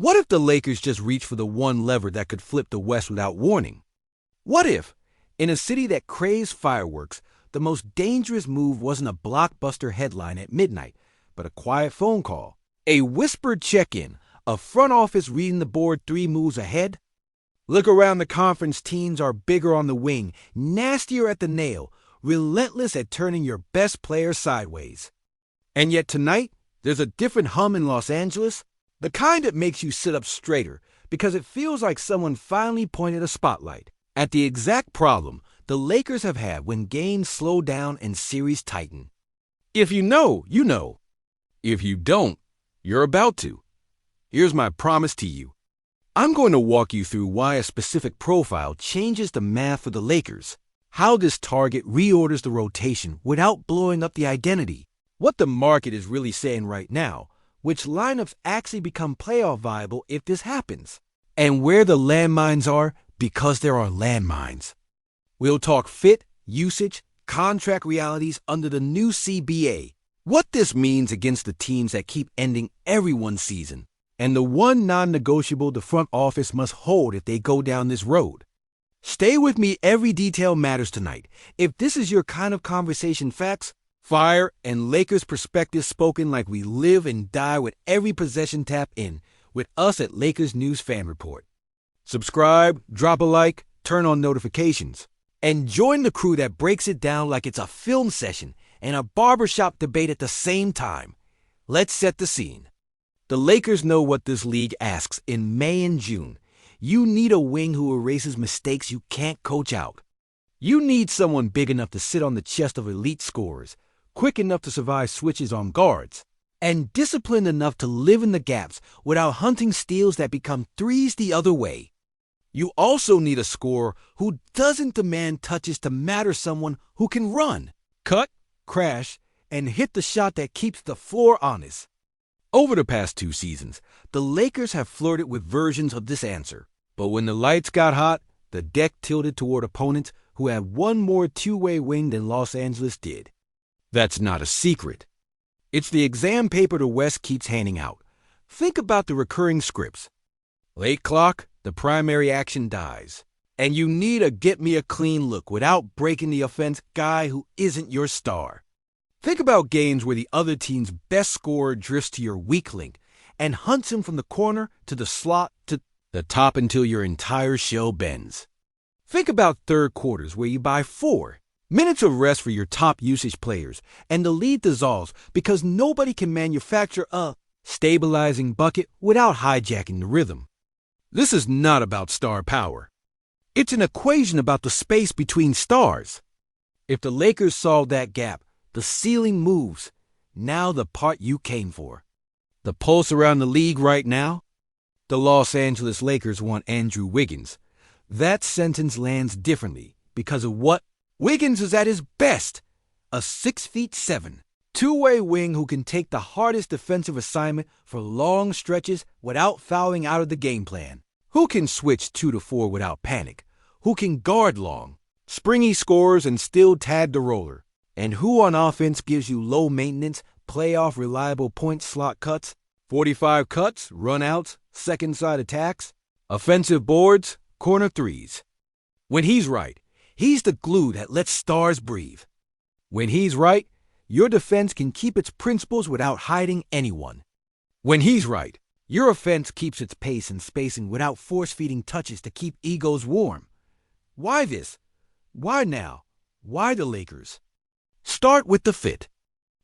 What if the Lakers just reached for the one lever that could flip the West without warning? What if, in a city that craves fireworks, the most dangerous move wasn't a blockbuster headline at midnight, but a quiet phone call, a whispered check-in, a front office reading the board 3 moves ahead? Look around the conference. Teams are bigger on the wing, nastier at the nail, relentless at turning your best player sideways. And yet tonight, there's a different hum in Los Angeles, the kind that makes you sit up straighter because it feels like someone finally pointed a spotlight at the exact problem the Lakers have had when games slow down and series tighten. If you know, you know. If you don't, you're about to. Here's my promise to you. I'm going to walk you through why a specific profile changes the math for the Lakers, how this target reorders the rotation without blowing up the identity, what the market is really saying right now, which lineups actually become playoff viable if this happens, and where the landmines are because there are landmines. We'll talk fit, usage, contract realities under the new CBA, what this means against the teams that keep ending everyone's season, and the one non-negotiable the front office must hold if they go down this road. Stay with me. Every detail matters tonight. If this is your kind of conversation, facts, fire, and Lakers perspective spoken like we live and die with every possession tap in, with us at Lakers News Fan Report. Subscribe, drop a like, turn on notifications, and join the crew that breaks it down like it's a film session and a barbershop debate at the same time. Let's set the scene. The Lakers know what this league asks in May and June. You need a wing who erases mistakes you can't coach out. You need someone big enough to sit on the chest of elite scorers, quick enough to survive switches on guards, and disciplined enough to live in the gaps without hunting steals that become threes the other way. You also need a scorer who doesn't demand touches to matter, someone who can run, cut, crash, and hit the shot that keeps the floor honest. Over the past 2 seasons, the Lakers have flirted with versions of this answer. But when the lights got hot, the deck tilted toward opponents who had one more two-way wing than Los Angeles did. That's not a secret. It's the exam paper the West keeps handing out. Think about the recurring scripts. Late clock, the primary action dies. And you need a get-me-a-clean look without breaking the offense guy who isn't your star. Think about games where the other team's best scorer drifts to your weak link and hunts him from the corner to the slot to the top until your entire shell bends. Think about third quarters where you buy 4 minutes of rest for your top usage players and the lead dissolves because nobody can manufacture a stabilizing bucket without hijacking the rhythm. This is not about star power. It's an equation about the space between stars. If the Lakers solve that gap, the ceiling moves. Now the part you came for. The pulse around the league right now? The Los Angeles Lakers want Andrew Wiggins. That sentence lands differently because of what? Wiggins is at his best. A 6'7", two-way wing who can take the hardest defensive assignment for long stretches without fouling out of the game plan. Who can switch 2 to 4 without panic? Who can guard long, springy scores and still tag the roller? And who on offense gives you low-maintenance, playoff reliable point slot cuts, 45 cuts, run-outs, second-side attacks, offensive boards, corner threes? When he's right, he's the glue that lets stars breathe. When he's right, your defense can keep its principles without hiding anyone. When he's right, your offense keeps its pace and spacing without force-feeding touches to keep egos warm. Why this? Why now? Why the Lakers? Start with the fit.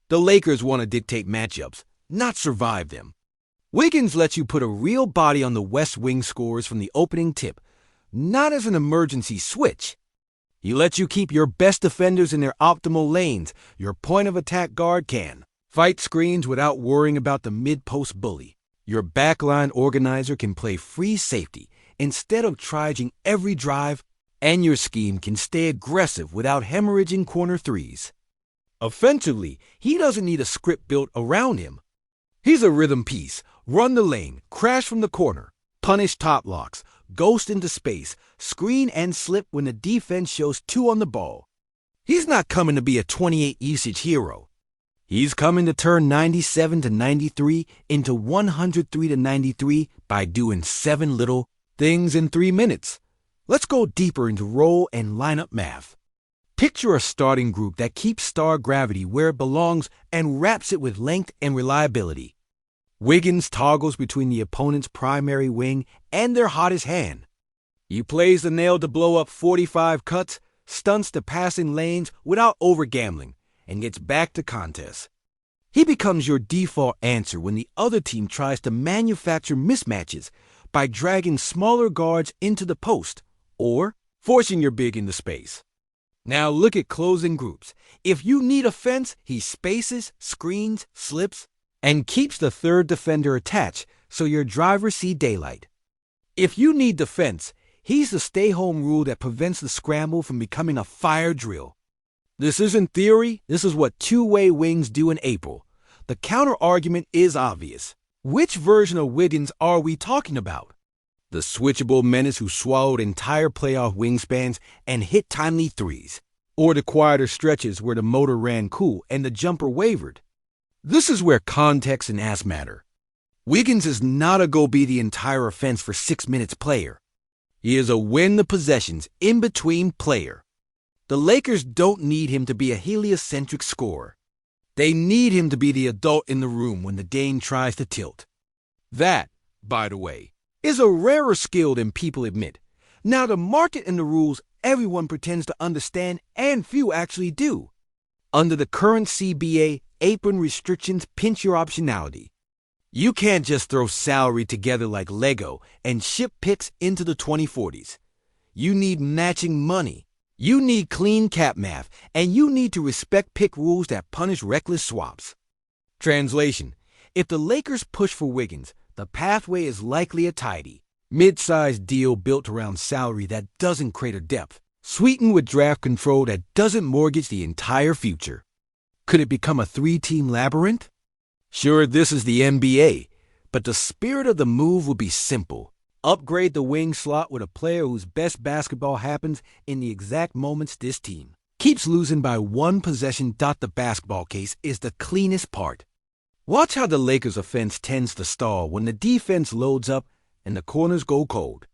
The Lakers want to dictate matchups, not survive them. Wiggins lets you put a real body on the West Wing scores from the opening tip, not as an emergency switch. He lets you keep your best defenders in their optimal lanes. Your point-of-attack guard can fight screens without worrying about the mid-post bully. Your backline organizer can play free safety instead of trudging every drive, and your scheme can stay aggressive without hemorrhaging corner threes. Offensively, he doesn't need a script built around him. He's a rhythm piece. Run the lane, crash from the corner, punish top locks, ghost into space, screen and slip when the defense shows 2 on the ball. He's not coming to be a 28 usage hero. He's coming to turn 97 to 93 into 103 to 93 by doing 7 little things in 3 minutes. Let's go deeper into role and lineup math. Picture a starting group that keeps star gravity where it belongs and wraps it with length and reliability. Wiggins toggles between the opponent's primary wing and their hottest hand. He plays the nail to blow up 45 cuts, stunts the passing lanes without over-gambling, and gets back to contests. He becomes your default answer when the other team tries to manufacture mismatches by dragging smaller guards into the post or forcing your big into space. Now look at closing groups. If you need a fence, he spaces, screens, slips, and keeps the third defender attached so your drivers see daylight. If you need defense, he's the stay-home rule that prevents the scramble from becoming a fire drill. This isn't theory, this is what two-way wings do in April. The counter-argument is obvious. Which version of Wiggins are we talking about? The switchable menace who swallowed entire playoff wingspans and hit timely threes, or the quieter stretches where the motor ran cool and the jumper wavered? This is where context and ass matter. Wiggins is not a go-be-the-entire offense for 6 minutes player. He is a win-the-possessions in-between player. The Lakers don't need him to be a heliocentric scorer. They need him to be the adult in the room when the game tries to tilt. That, by the way, is a rarer skill than people admit. Now, the market and the rules everyone pretends to understand and few actually do. Under the current CBA, apron restrictions pinch your optionality. You can't just throw salary together like Lego and ship picks into the 2040s. You need matching money. You need clean cap math, and you need to respect pick rules that punish reckless swaps. Translation: if the Lakers push for Wiggins, the pathway is likely a tidy, mid-sized deal built around salary that doesn't crater depth, sweetened with draft control that doesn't mortgage the entire future. Could it become a 3-team labyrinth? Sure, this is the NBA, but the spirit of the move would be simple. Upgrade the wing slot with a player whose best basketball happens in the exact moments this team keeps losing by one possession. The basketball case is the cleanest part. Watch how the Lakers' offense tends to stall when the defense loads up and the corners go cold.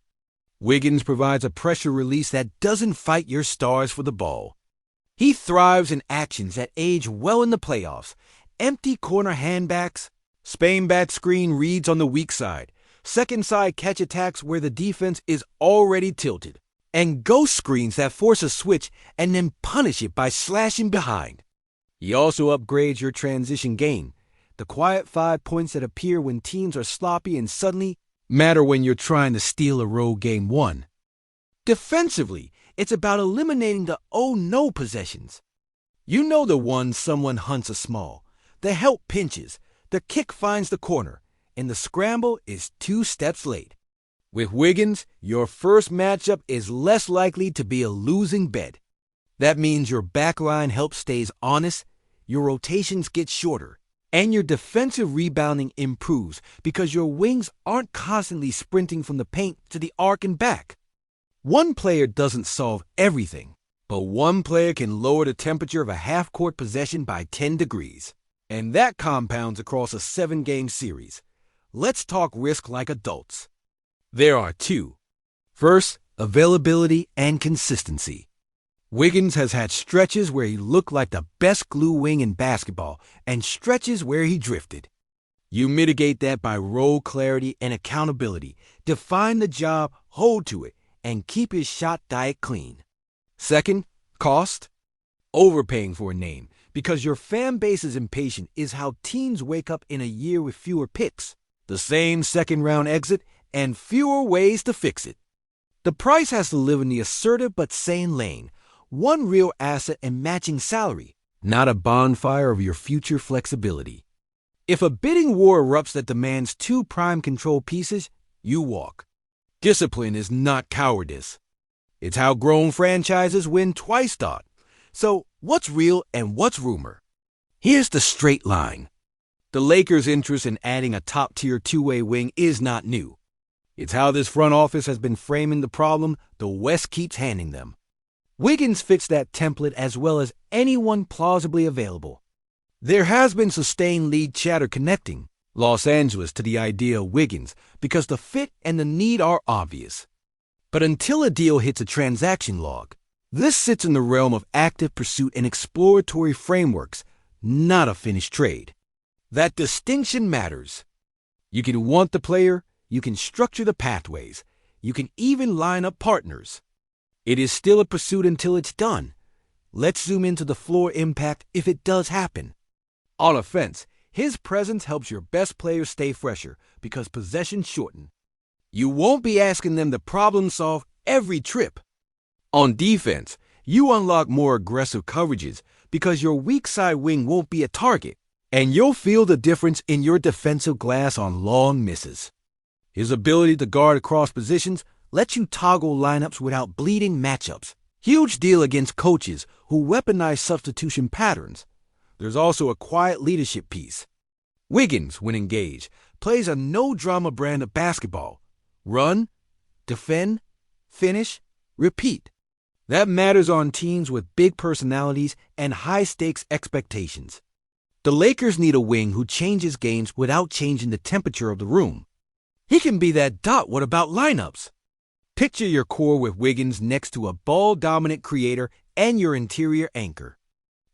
Wiggins provides a pressure release that doesn't fight your stars for the ball. He thrives in actions that age well in the playoffs. Empty corner handbacks, Spain bat screen reads on the weak side, second side catch attacks where the defense is already tilted, and ghost screens that force a switch and then punish it by slashing behind. He also upgrades your transition game, the quiet 5 points that appear when teams are sloppy and suddenly matter when you're trying to steal a road game 1. Defensively, it's about eliminating the oh-no possessions. You know the ones someone hunts a small, the help pinches, the kick finds the corner, and the scramble is 2 steps late. With Wiggins, your first matchup is less likely to be a losing bet. That means your backline help stays honest, your rotations get shorter, and your defensive rebounding improves because your wings aren't constantly sprinting from the paint to the arc and back. One player doesn't solve everything, but one player can lower the temperature of a half-court possession by 10 degrees. And that compounds across a 7-game series. Let's talk risk like adults. There are 2. First, availability and consistency. Wiggins has had stretches where he looked like the best glue wing in basketball and stretches where he drifted. You mitigate that by role clarity and accountability. Define the job, hold to it, and keep his shot diet clean. Second, cost. Overpaying for a name because your fan base is impatient is how teams wake up in a year with fewer picks, the same second-round exit, and fewer ways to fix it. The price has to live in the assertive but sane lane, one real asset and matching salary, not a bonfire of your future flexibility. If a bidding war erupts that demands 2 prime control pieces, you walk. Discipline is not cowardice. It's how grown franchises win twice. So, what's real and what's rumor? Here's the straight line. The Lakers' interest in adding a top-tier two-way wing is not new. It's how this front office has been framing the problem the West keeps handing them. Wiggins fits that template as well as anyone plausibly available. There has been sustained lead chatter connecting Los Angeles to the idea of Wiggins because the fit and the need are obvious. But until a deal hits a transaction log, this sits in the realm of active pursuit and exploratory frameworks, not a finished trade. That distinction matters. You can want the player, you can structure the pathways, you can even line up partners. It is still a pursuit until it's done. Let's zoom into the floor impact if it does happen. On offense, his presence helps your best players stay fresher because possessions shorten. You won't be asking them to problem solve every trip. On defense, you unlock more aggressive coverages because your weak side wing won't be a target, and you'll feel the difference in your defensive glass on long misses. His ability to guard across positions lets you toggle lineups without bleeding matchups. Huge deal against coaches who weaponize substitution patterns. There's also a quiet leadership piece. Wiggins, when engaged, plays a no-drama brand of basketball. Run, defend, finish, repeat. That matters on teams with big personalities and high-stakes expectations. The Lakers need a wing who changes games without changing the temperature of the room. He can be that. What about lineups? Picture your core with Wiggins next to a ball-dominant creator and your interior anchor.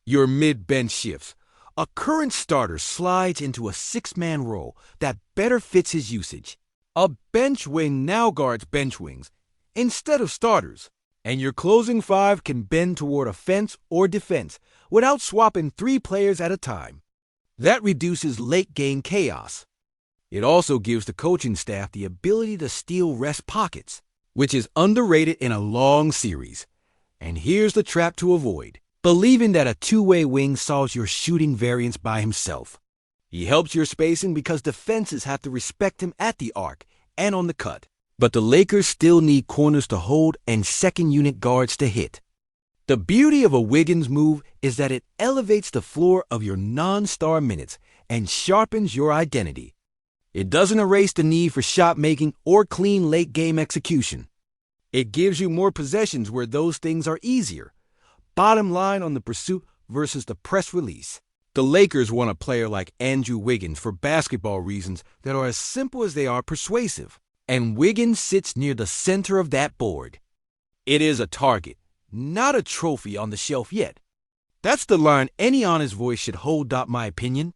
Your mid-bench shifts. A current starter slides into a six-man role that better fits his usage. A bench wing now guards bench wings instead of starters. And your closing five can bend toward offense or defense without swapping three players at a time. That reduces late-game chaos. It also gives the coaching staff the ability to steal rest pockets, which is underrated in a long series. And here's the trap to avoid: believing that a two-way wing solves your shooting variance by himself. He helps your spacing because defenses have to respect him at the arc and on the cut. But the Lakers still need corners to hold and second-unit guards to hit. The beauty of a Wiggins move is that it elevates the floor of your non-star minutes and sharpens your identity. It doesn't erase the need for shot-making or clean late-game execution. It gives you more possessions where those things are easier. Bottom line on the pursuit versus the press release. The Lakers want a player like Andrew Wiggins for basketball reasons that are as simple as they are persuasive. And Wiggins sits near the center of that board. It is a target, not a trophy on the shelf yet. That's the line any honest voice should hold. My opinion.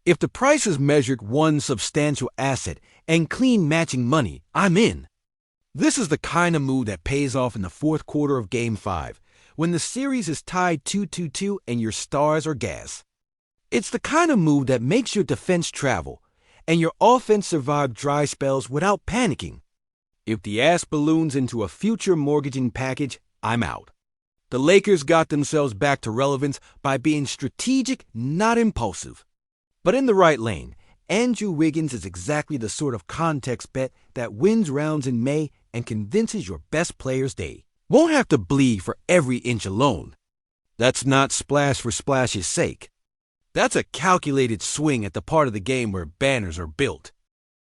If the price is measured one substantial asset and clean matching money, I'm in. This is the kind of move that pays off in the fourth quarter of Game 5, when the series is tied 2-2 and your stars are gas. It's the kind of move that makes your defense travel and your offense survive dry spells without panicking. If the ask balloons into a future mortgaging package, I'm out. The Lakers got themselves back to relevance by being strategic, not impulsive. But in the right lane, Andrew Wiggins is exactly the sort of context bet that wins rounds in May and convinces your best players they won't have to bleed for every inch alone. That's not splash for splash's sake. That's a calculated swing at the part of the game where banners are built.